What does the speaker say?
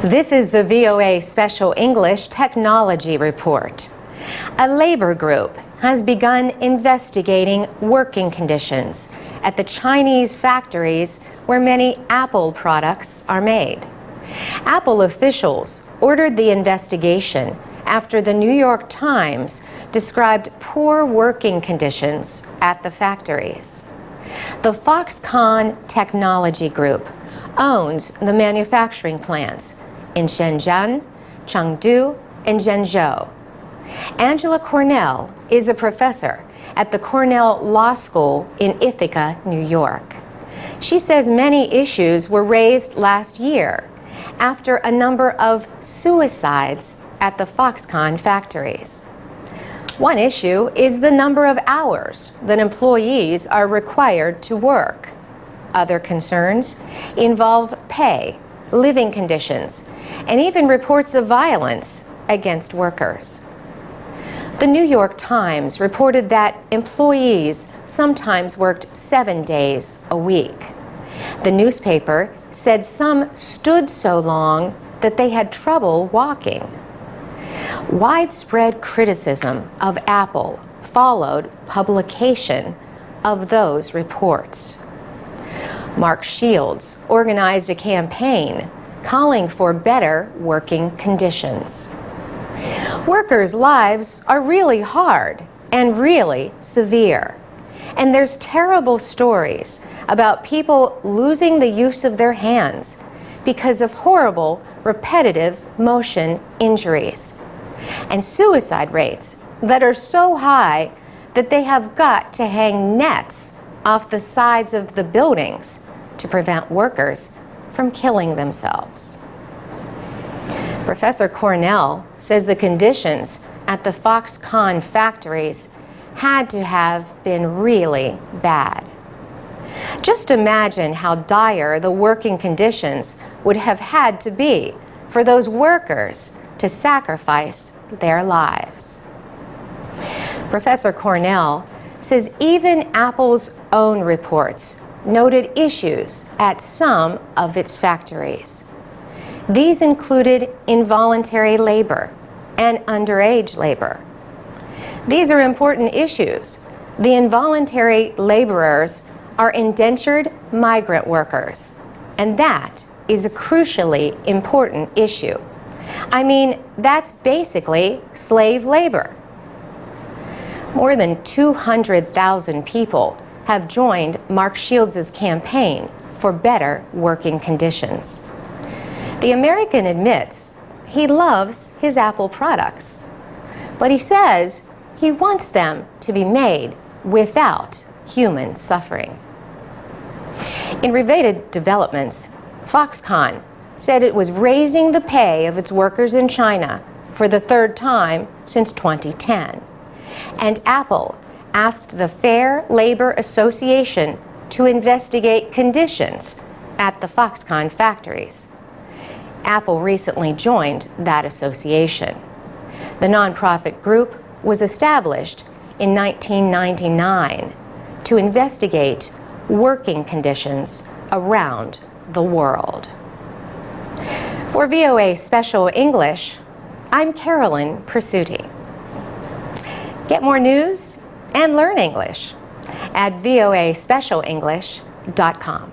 This is the VOA Special English Technology Report. A labor group has begun investigating working conditions at the Chinese factories where many Apple products are made. Apple officials ordered the investigation after the New York Times described poor working conditions at the factories. The Foxconn Technology Group owns the manufacturing plants in Shenzhen, Chengdu, and Zhengzhou. Angela Cornell is a professor at the Cornell Law School in Ithaca, New York. She says many issues were raised last year after a number of suicides at the Foxconn factories. One issue is the number of hours that employees are required to work. Other concerns involve pay, living conditions, and even reports of violence against workers. The New York Times reported that employees sometimes worked 7 days a week. The newspaper said some stood so long that they had trouble walking. Widespread criticism of Apple followed publication of those reports. Mark Shields organized a campaign calling for better working conditions. Workers' lives are really hard and really severe, and there's terrible stories about people losing the use of their hands because of horrible repetitive motion injuries, and suicide rates that are so high that they have got to hang nets off the sides of the buildings to prevent workers from killing themselves. Professor Cornell says the conditions at the Foxconn factories had to have been really bad. Just imagine how dire the working conditions would have had to be for those workers to sacrifice their lives. Professor Cornell says even Apple's own reports noted issues at some of its factories. These included involuntary labor and underage labor. These are important issues. The involuntary laborers are indentured migrant workers, and that is a crucially important issue. I mean, that's basically slave labor. More than 200,000 people have joined Mark Shields' campaign for better working conditions. The American admits he loves his Apple products, but he says he wants them to be made without human suffering. In related developments, Foxconn said it was raising the pay of its workers in China for the third time since 2010, and Apple asked the Fair Labor Association to investigate conditions at the Foxconn factories. Apple recently joined that association. The nonprofit group was established in 1999 to investigate working conditions around the world. For VOA Special English, I'm Carolyn Presutti. Get more news and learn English at voaspecialenglish.com.